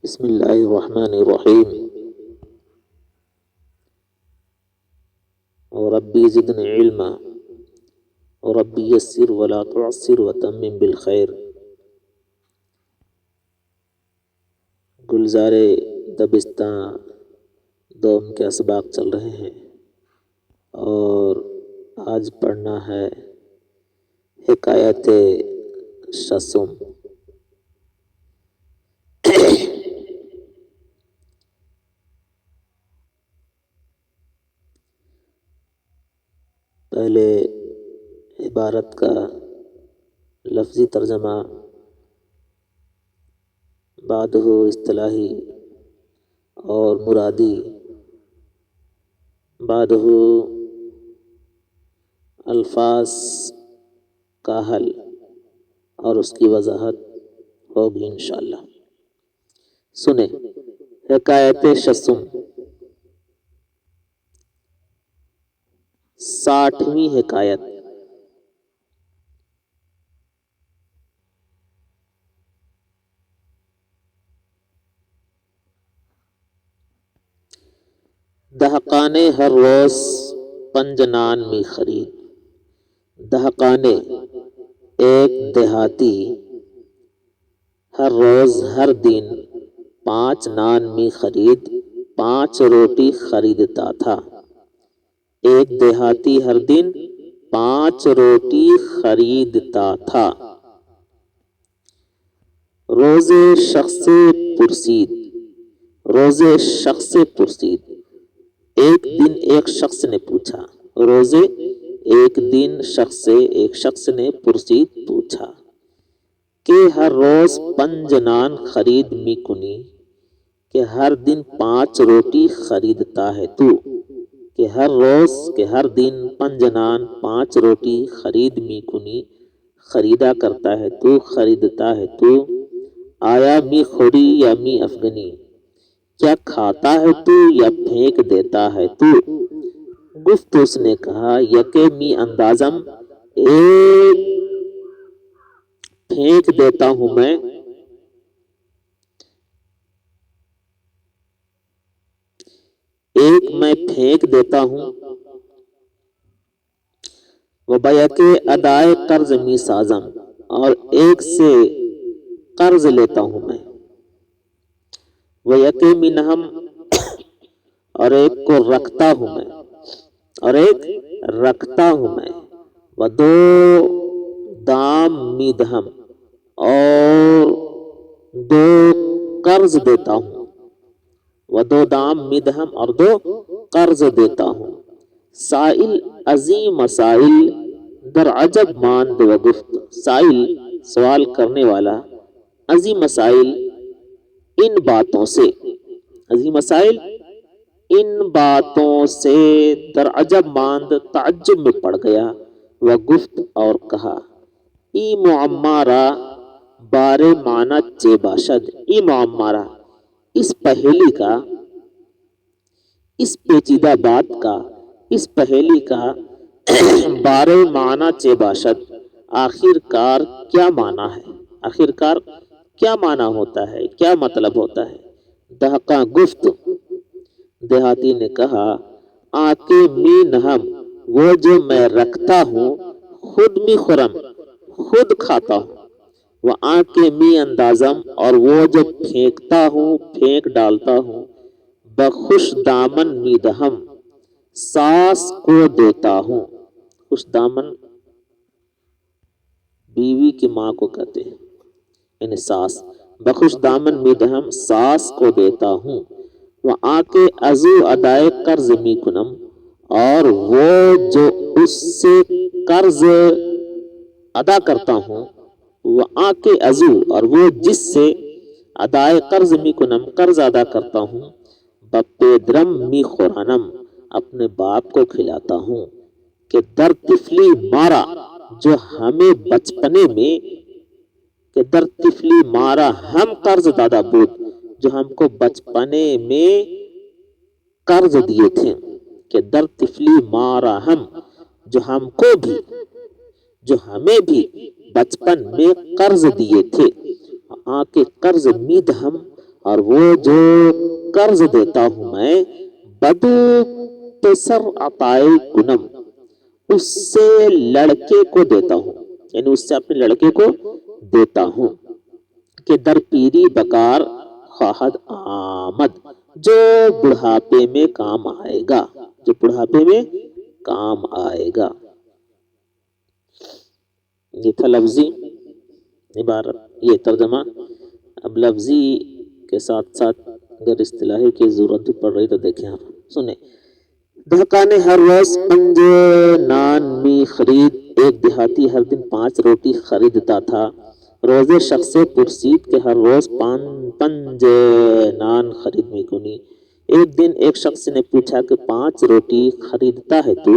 بسم اللہ الرحمن الرحیم ربی زدنی علما ربی یسر ولا تعسر وتمم بالخیر۔ گلزار دبستاں دوم کے اسباق چل رہے ہیں اور آج پڑھنا ہے حکایت شسم۔ پہلے عبارت کا لفظی ترجمہ، بعد ہو اصطلاحی اور مرادی، بعد ہو الفاظ کا حل اور اس کی وضاحت ہوگی انشاءاللہ۔ سنیں حکایت شسم، 60ویں حکایت۔ دہقانے ہر روز پنجنان می خرید۔ دہقانے ایک دیہاتی ہر روز ہر دن 5 نان می خرید 5 روٹی خریدتا تھا۔ ایک دیہاتی ہر دن 5 روٹی خریدتا تھا۔ روز شخص پرسید، روز شخص پرسید، ایک دن ایک شخص نے پوچھا۔ روزے ایک دن ایک شخص نے پرسید پوچھا کہ ہر روز 5 نان خرید می کنی، کہ ہر دن 5 روٹی خریدتا ہے تو، کہ ہر روز کہ ہر دن 5 نان 5 روٹی خرید می کنی، خریدا کرتا ہے تو، خریدتا ہے تو، آیا می خوری یا می افغنی، کیا کھاتا ہے تو یا پھینک دیتا ہے تو۔ گفت اس نے کہا یکے می اندازم، ایک پھینک دیتا ہوں میں، ایک میں پھینک دیتا ہوں، وبیکے ادائے قرض می سازم، اور ایک سے قرض لیتا ہوں میں، ویکے می نہم، اور ایک کو رکھتا ہوں میں، اور ایک رکھتا ہوں میں، ودو دام می دہم، اور 2 قرض دیتا ہوں، ودو دام می دہم، اور 2 قرض دیتا ہوں۔ سائل عظیم مسائل در عجب ماند و گفت، سائل سوال کرنے والا، عظیم مسائل ان باتوں سے، عظیم مسائل ان باتوں سے در عجب ماند تعجب میں پڑ گیا، و گفت اور کہا، ای معمارہ بارے معنی چے باشد، ای معمارہ اس پہیلی کا، اس پیچیدہ بات کا، اس پہیلی کا بارے معنی چے باشد، آخر کار کیا معنی ہے، آخر کار کیا معنی ہوتا ہے، کیا مطلب ہوتا ہے۔ دہقاں گفت، دیہاتی نے کہا، آنکے می نہم، وہ جو میں رکھتا ہوں، خود می خورم، خود کھاتا ہوں، وہ آنکے می اندازم، اور وہ جو پھینکتا ہوں، پھینک ڈالتا ہوں، بخوش دامن می دہم، ساس کو دیتا ہوں۔ خوش دامن بیوی کی ماں کو کہتے ہیں، یعنی ساس، بخوش دامن می دہم، ساس کو دیتا ہوں، وہ آنکے ازو ادائے قرض می کنم، اور وہ جو اس سے قرض ادا کرتا ہوں، وہ آنکے ازو، اور وہ جس سے ادائے قرض می کنم، قرض ادا کرتا ہوں، بپے درم می خورانم، اپنے باپ کو کھلاتا ہوں، کہ در طفلی مارا، جو ہمیں بچپنے میں، کہ در طفلی مارا ہم قرض دادا بود، جو ہم کو بچپنے میں قرض دیے تھے، کہ در طفلی مارا ہم، جو ہم کو بھی، جو ہمیں بھی بچپن میں قرض دیے تھے، آنکے قرض می دہم، اور وہ جو قرض دیتا ہوں میں بدو پسر عطائے کنم، اس سے لڑکے کو دیتا ہوں، یعنی اس سے اپنے لڑکے کو دیتا ہوں کہ در پیری بکار خواہد آمد، جو بڑھاپے میں کام آئے گا، جو بڑھاپے میں کام آئے گا۔ یہ تھا لفظی عبارت، یہ ترجمہ۔ اب لفظی کے ساتھ ساتھ اگر اصطلاحی کی ضرورت بھی پڑ رہی تو دیکھیں آپ سنیں۔ دہقان نے ہر روز 5 نان می خرید، ایک دیہاتی ہر دن 5 روٹی خریدتا تھا۔ روزے شخص سے پرسید کہ ہر روز 5 نان خرید میں کنی۔ ایک دن ایک شخص نے پوچھا کہ 5 روٹی خریدتا ہے تو،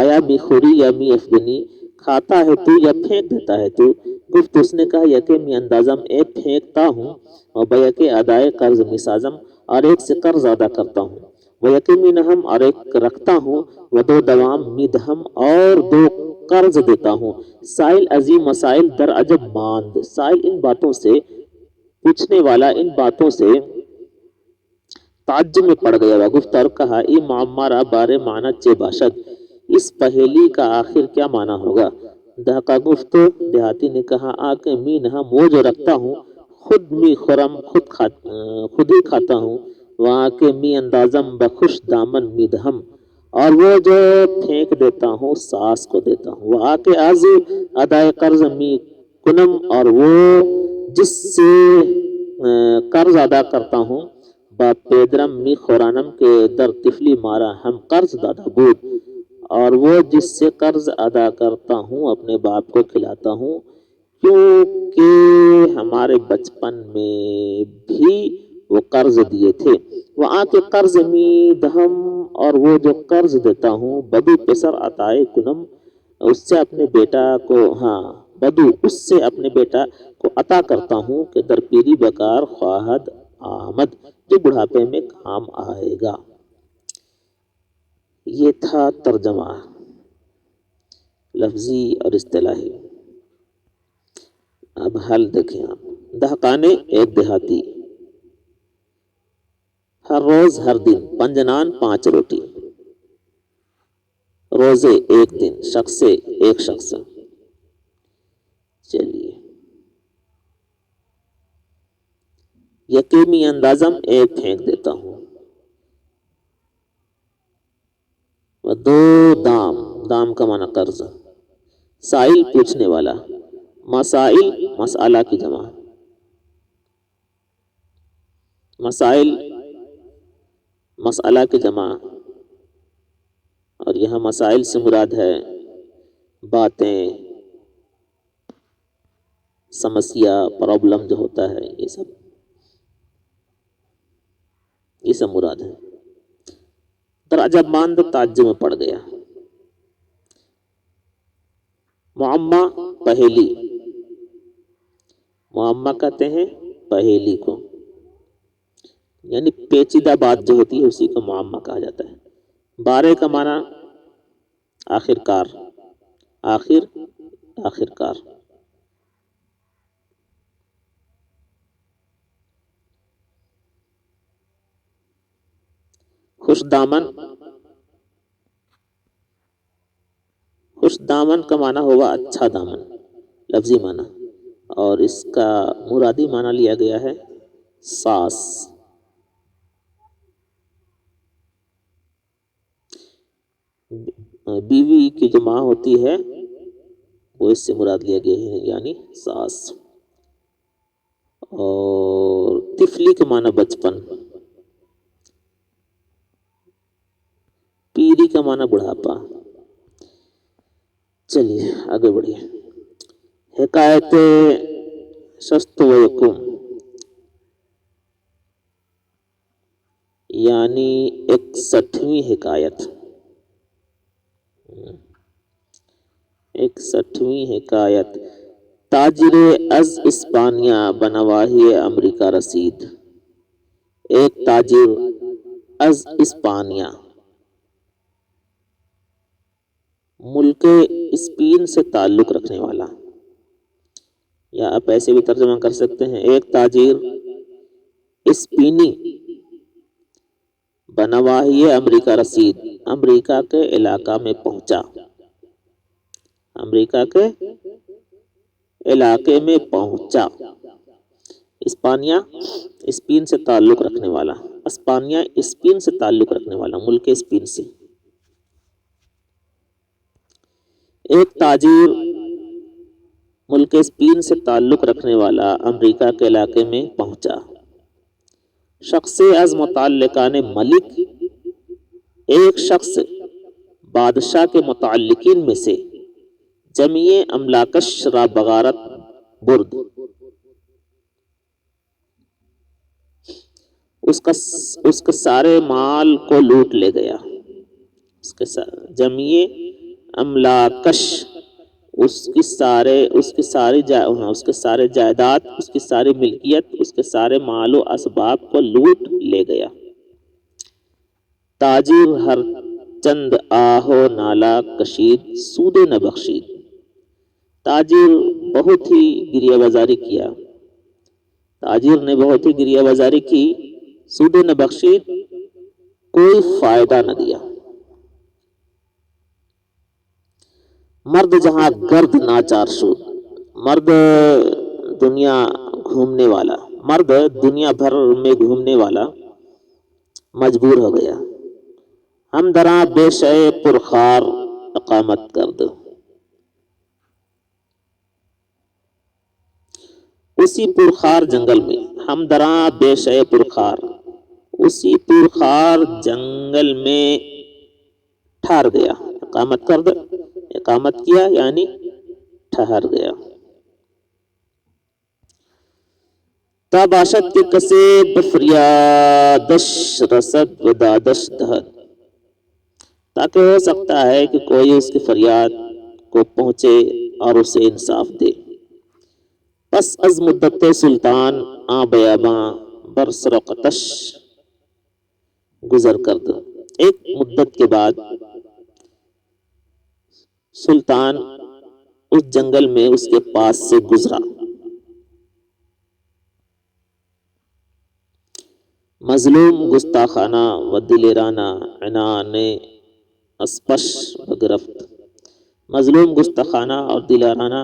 آیا می خوری یا می افغنی، کھاتا ہے تو یا پھینک دیتا ہے تو؟ گفت اس نے کہا یکے می اندازم اے پھینکتا ہوں، اور بیکے ادائے قرض می سازم، اور ایک سے قرض ادا کرتا ہوں، وہ یکی می نہم، اور ایک رکھتا ہوں، وہ دو دوام می دہم، اور 2 قرض دیتا ہوں۔ سائل عظیم مسائل در عجب ماند، سائل ان باتوں سے، پوچھنے والا ان باتوں سے تعجب میں پڑ گیا، وہ گفت اور کہا ای معمارہ بارے معنی چے باشد، اس پہیلی کا آخر کیا معنی ہوگا؟ دہقا گفت، دیہاتی نے کہا آکے می نہم، وہ جو رکھتا ہوں، خود می خورم، خود ہی کھاتا ہوں، وہاں کے می اندازم بخوش دامن می دہم، اور وہ جو پھینک دیتا ہوں ساس کو دیتا ہوں، وہاں کے از ادائے قرض می کنم، اور وہ جس سے قرض ادا کرتا ہوں، با پیدرم می خورانم کے در طفلی مارا ہم قرض دادا بود، اور وہ جس سے قرض ادا کرتا ہوں اپنے باپ کو کھلاتا ہوں، کیونکہ ہمارے بچپن میں بھی وہ قرض دیے تھے۔ وہاں کے قرض می دہم، اور وہ جو قرض دیتا ہوں، بدو پسر عطائے کنم، اس سے اپنے بیٹا کو، بدو اس سے اپنے بیٹا کو عطا کرتا ہوں کہ در پیری بکار خواہد آمد، جو بڑھاپے میں کام آئے گا۔ یہ تھا ترجمہ لفظی اور اصطلاحی۔ اب حل دیکھیں آپ۔ دہقانے ایک دیہاتی، ہر روز ہر دن 5 نان 5 روٹی، روزے ایک دن، شخص سے ایک شخص۔ چلیے، یقینی اندازم ایک پھینک دیتا ہوں، و 2 دام، دام کا معنی قرض، سائل پوچھنے والا، مسائل مسئلہ کی جمع، مسائل مسئلہ کی جمع، اور یہاں مسائل سے مراد ہے باتیں، سمسیا، پرابلم جو ہوتا ہے، یہ سب مراد ہے۔ در عجب ماند، تعجب میں پڑ گیا۔ معمہ پہیلی، معمہ کہتے ہیں پہیلی کو، یعنی پیچیدہ بات جو ہوتی ہے اسی کو معمہ کہا جاتا ہے۔ بارے کا معنی آخر کار، آخر کار۔ خوش دامن، خوش دامن کا معنی ہوگا اچھا دامن، لفظی معنی، اور اس کا مرادی معنی لیا گیا ہے ساس۔ بیوی کی جو ماں ہوتی ہے وہ اس سے مراد لیا گیا ہے، یعنی ساس۔ اور طفلی کے معنی بچپن، پیری کا معنی بڑھاپا۔ چلیے آگے بڑھیے۔ حکایت شست و یکم، یعنی 61ویں حکایت، 61ویں حکایت۔ تاجر از اسپانیہ بنواحی امریکہ رسید، ایک تاجر از اسپانیہ، ملک اسپین سے تعلق رکھنے والا، یا آپ ایسے بھی ترجمہ کر سکتے ہیں ایک تاجر اسپینی بنواحی امریکہ رسید، امریکہ کے علاقہ میں پہنچا، امریکہ کے علاقے میں پہنچا۔ اسپانیہ اسپین سے تعلق رکھنے والا، اسپانیہ اسپین سے تعلق رکھنے والا، ملک اسپین سے۔ ایک تاجر ملک اسپین سے تعلق رکھنے والا امریکہ کے علاقے میں پہنچا۔ شخص از متعلقان ملک، ایک شخص بادشاہ کے متعلقین میں سے، جمعی املاکش را بغارت برد، اس کے سارے مال کو لوٹ لے گیا، جمعی املاکش اس کے سارے جائیداد، اس کی ساری ملکیت، اس کے سارے مال و اسباب کو لوٹ لے گیا۔ تاجر ہر چند آہو نالا کشید سود نہ بخشید، تاجر بہت ہی گریہ بازاری کیا، تاجر نے بہت ہی گریہ بازاری کی، سود نہ بخشید، کوئی فائدہ نہ دیا۔ مرد جہاں گرد ناچار شد، مرد دنیا گھومنے والا، مرد دنیا بھر میں گھومنے والا مجبور ہو گیا۔ ہم دراں بے شے پرخار اقامت کرد، اسی پرخار جنگل میں، ہم دراں بے شے پرخار، اسی پرخار جنگل میں ٹھہر گیا۔ اقامت کرد، اقامت کیا یعنی ٹھہر گیا۔ تا باشد کے کسے بفریادش رسد و دادش دہد، تاکہ ہو سکتا ہے کہ کوئی اس کی فریاد کو پہنچے اور اسے انصاف دے۔ پس از مدت سلطان آ بیاباں برسرقتش گزر کرد، ایک مدت کے بعد سلطان اس جنگل میں اس کے پاس سے گزرا۔ مظلوم گستاخانہ و دلیرانہ عنان اسپش بگرفت، مظلوم گستاخانہ اور دلیرانہ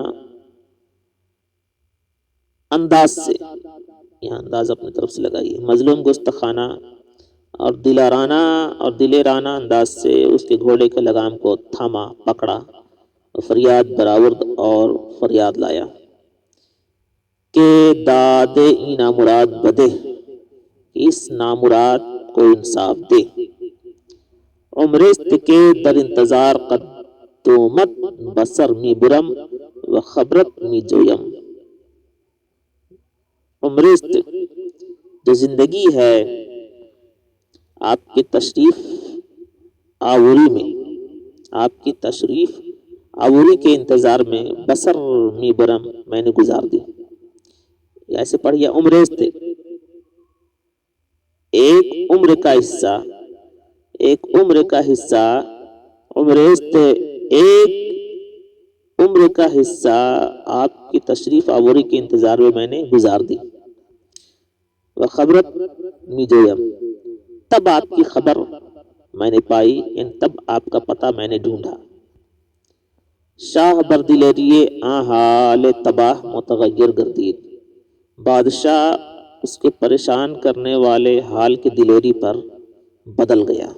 انداز سے، یہاں انداز اپنی طرف سے لگائیے، مظلوم گستاخانہ اور دلیرانہ انداز سے اس کے گھوڑے کے لگام کو تھاما، پکڑا، فریاد برآورد اور فریاد لایا کہ داد ای نامراد بدے، اس نامراد کو انصاف دے۔ عمرست کے در انتظار قدومت بسر می برم و خبرت می جویم، عمرست جو زندگی ہے آپ کی تشریف آوری میں، آپ کی تشریف آوری کے انتظار میں، بسر می برم میں نے گزار دی۔ ایسے پڑھیا، عمرست ایک عمر کا حصہ، ایک عمر کا حصہ، عمرست ایک عمر کا حصہ آپ کی تشریف آوری کے انتظار میں میں نے گزار دی۔ وخبرت می جویم، تب آپ کی خبر میں نے پائی، یعنی تب آپ کا پتہ میں نے ڈھونڈا۔ شاہ بردلیریے آن حال تباہ متغیر گردید، بادشاہ اس کے پریشان کرنے والے حال کی دلیری پر بدل گیا۔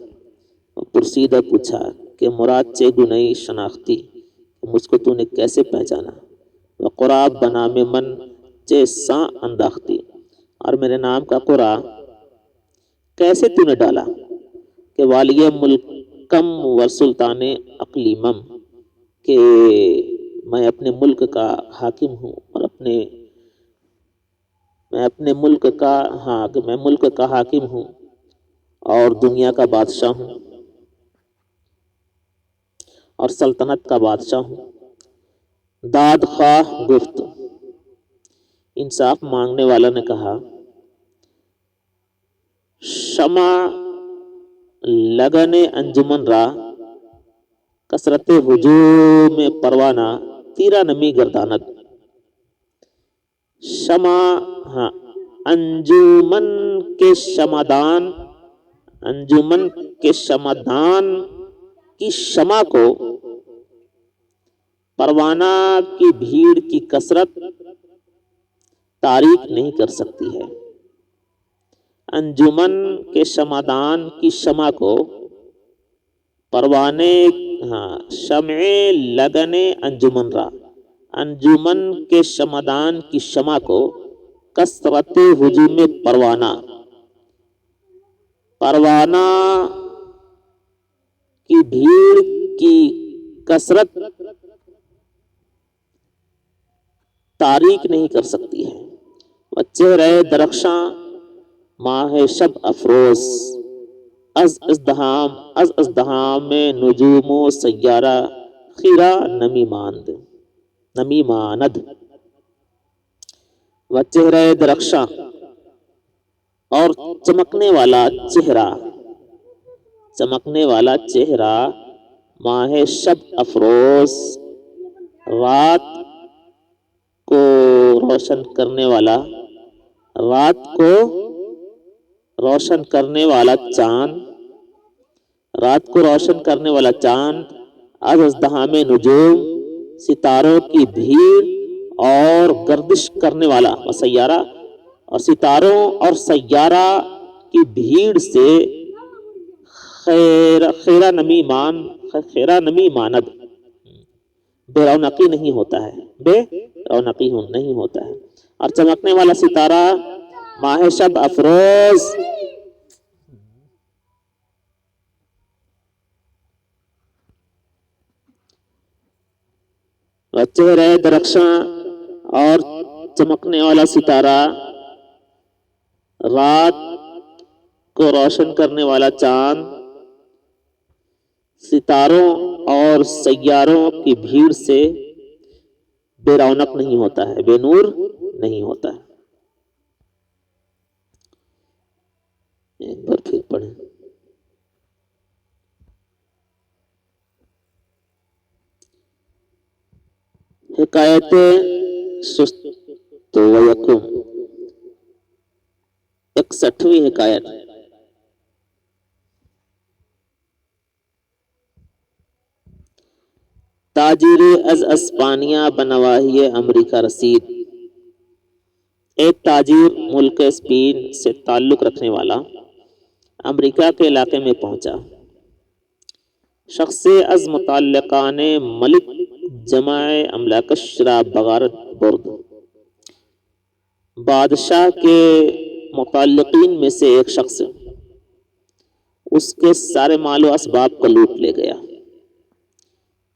پرسیدہ پوچھا کہ مراد چے گنئی شناختی، مجھ کو تو نے کیسے پہچانا؟ قراب بنام من چے ساں انداختی، اور میرے نام کا قرا کیسے تو نے ڈالا؟ کہ والی ملکم و سلطان اقلیمم، کہ میں اپنے ملک کا حاکم ہوں اور میں ملک کا حاکم ہوں اور دنیا کا بادشاہ ہوں اور سلطنت کا بادشاہ ہوں۔ داد خواہ گفت، انصاف مانگنے والا نے کہا، شمع لگن انجمن را کثرت ہجوم پروانہ تیرا نمی گرداند، شمع انجمن کے شمعدان، انجمن کے شمعدان کی شمع کو پروانہ کی بھیڑ کی کثرت تاریک نہیں کر سکتی ہے۔ انجمن کے شمعدان کی شمع کو پروانے، شمع لگنے انجمن را، انجمن کے شمعدان کی شمع کو کثرت ہجوم پروانہ، پروانہ کی بھیڑ کی کثرت تاریک نہیں کر سکتی ہے۔ وہ چہرہ درخشاں ماہ شب افروز، از ازدحام میں نجوم و سیارہ خیرہ نمی ماند۔ وہ چہرہ درخشاں اور چمکنے والا چہرہ، چمکنے والا چہرہ ماہ شب افروز، رات کو روشن کرنے والا، رات کو روشن کرنے والا چاند، رات کو روشن کرنے والا چاند، از ازدحام نجوم، ستاروں کی بھیڑ اور گردش کرنے والا سیارہ، اور ستاروں اور سیارہ کی بھیڑ سے خیرہ نمی ماند، بے رونقی نہیں ہوتا ہے، بے رونقی نہیں ہوتا ہے۔ اور چمکنے والا ستارہ ماہ شب افروز، چہرہ درخشاں اور چمکنے والا ستارہ، رات کو روشن کرنے والا چاند، ستاروں اور سیاروں کی بھیڑ سے بے رونق نہیں ہوتا ہے، بے نور نہیں ہوتا ہے۔ ایک بار پھر پڑھیں۔ حکایت سست و یکم، 61ویں حکایت۔ تاجر از اسپانیہ بنواحی امریکہ رسید۔ ایک تاجر ملک اسپین سے تعلق رکھنے والا امریکہ کے علاقے میں پہنچا۔ شخص از متعلقان ملک جمع املاکش را بغارت برد۔ بادشاہ کے متعلقین میں سے ایک شخص اس کے سارے مال و اسباب کو لوٹ لے گیا۔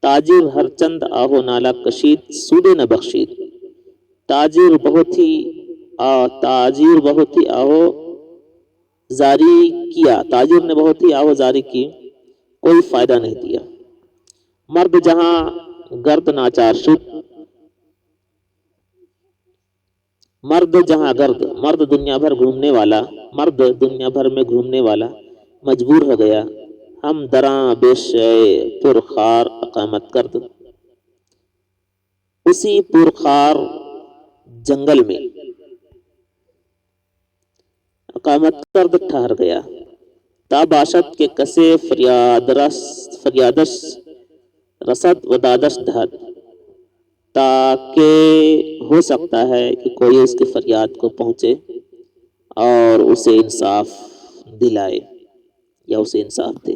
تاجر ہر چند آہو نالا کشید سودے نہ بخشید۔ تاجر بہت ہی آہو زاری کیا، تاجر نے بہت ہی آہو زاری کی، کوئی فائدہ نہیں دیا۔ مرد جہاں گرد ناچار شد، مرد جہاں گرد، مرد دنیا بھر گھومنے والا، مرد دنیا بھر میں گھومنے والا مجبور ہو گیا، ہم دراں بیش پرخار اقامت کرد۔ اسی پرخار جنگل میں اقامت کرد ٹھہر گیا، تا باشد کے کسے فریادش رسد و دادش دہد، تاکہ ہو سکتا ہے کہ کوئی اس کی فریاد کو پہنچے اور اسے انصاف دلائے یا اسے انصاف دے۔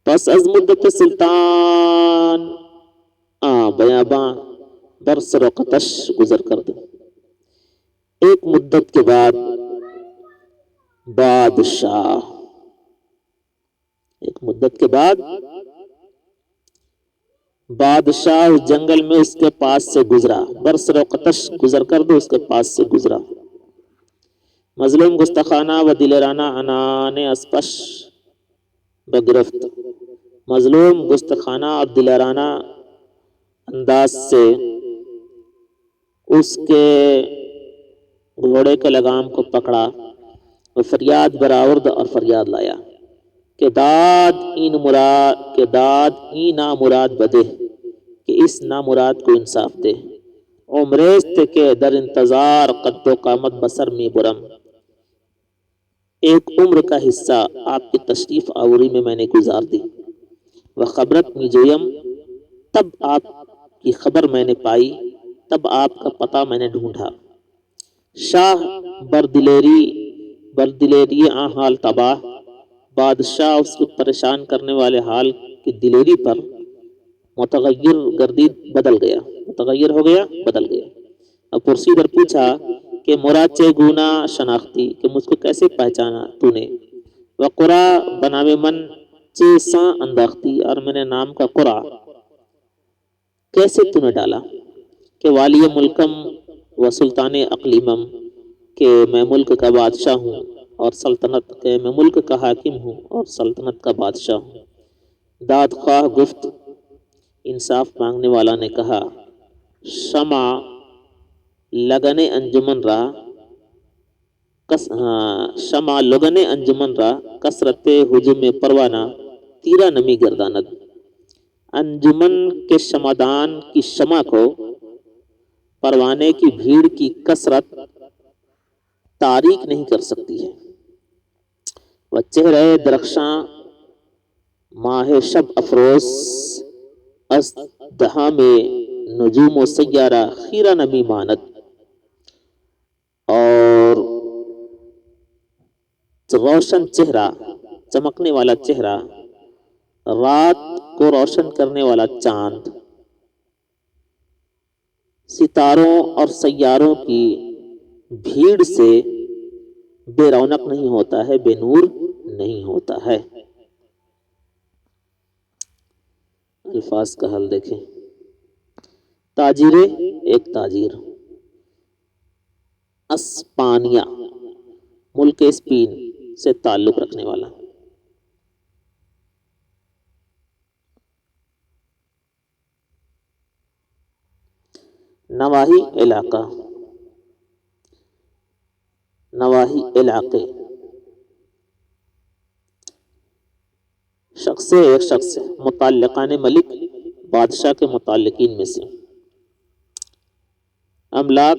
پس از مدت سلطان بیاباں بر سر و قتش گزر کرد۔ ایک مدت کے بعد بادشاہ، ایک مدت کے بعد بادشاہ اس جنگل میں اس کے پاس سے گزرا، برسر و قتش گزر کر دو اس کے پاس سے گزرا۔ مظلوم گستخانہ و دلیرانہ عنان اسپش بگرفت، مظلوم گستخانہ اور دلیرانہ انداز سے اس کے گھوڑے کے لگام کو پکڑا اور فریاد برآورد اور فریاد لایا کہ داد این نامراد بدے، کہ اس نامراد کو انصاف دے۔ عمریست کے در انتظار قد و قامت بسر می برم. ایک عمر کا حصہ آپ کی تشریف آوری میں نے گزار دی. و خبرت می جویم، تب آپ کی خبر میں نے پائی، تب آپ کا پتہ میں نے ڈھونڈا. شاہ بردلیری آن حال تباہ، بادشاہ اس کو پریشان کرنے والے حال کی دلیری پر متغیر گردید، متغیر ہو گیا، بدل گیا. اب پرسی در پوچھا کہ مراد چے گونا شناختی، کہ مجھ کو کیسے پہچانا تو نے. وقرا بناوے من چے ساں انداختی، اور میں نے نام کا قرا کیسے تو نے ڈالا. کہ والی ملکم و سلطان اقلیمم، کہ میں ملک کا بادشاہ ہوں اور سلطنت کے، میں ملک کا حاکم ہوں اور سلطنت کا بادشاہ ہوں. داد خواہ گفت، انصاف مانگنے والا نے کہا، شمع لگنے انجمن را شمع لگنے انجمن را کثرت ہجوم پروانہ تیرا نمی گرداند. انجمن کے شمعدان کی شمع کو پروانے کی بھیڑ کی کثرت تاریک نہیں کر سکتی ہے. وہ چہرے درخشاں ماہ شب افروز از دہاں میں نجوم و سیارہ خیرہ نمی ماند. اور روشن چہرہ، چمکنے والا چہرہ، رات کو روشن کرنے والا چاند، ستاروں اور سیاروں کی بھیڑ سے بے رونق نہیں ہوتا ہے، بے نور نہیں ہوتا ہے. الفاظ کا حل دیکھیں. تاجر، ایک تاجر. اسپانیہ، ملک اسپین سے تعلق رکھنے والا. نواحی، علاقہ، نواحی علاقے. شخص، ایک شخص. متعلقان ملک، بادشاہ کے متعلقین میں سے. املاک،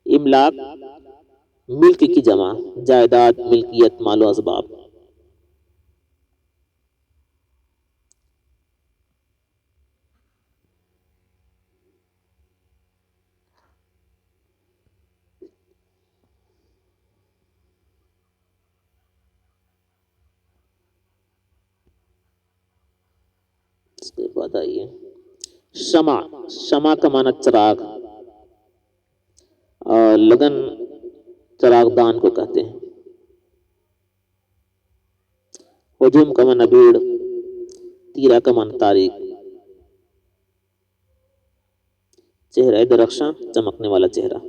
املاک ملک کی جمع، جائیداد، ملکیت، مال و اسباب. اس کے بعد آئیے شمع. شمع کا معنی چراغ، اور لگن چراغ دان کو کہتے ہیں. ہجوم کا معنی بھیڑ، تیرا کا معنی تاریخ. چہرہ درخشاں، چمکنے والا چہرہ.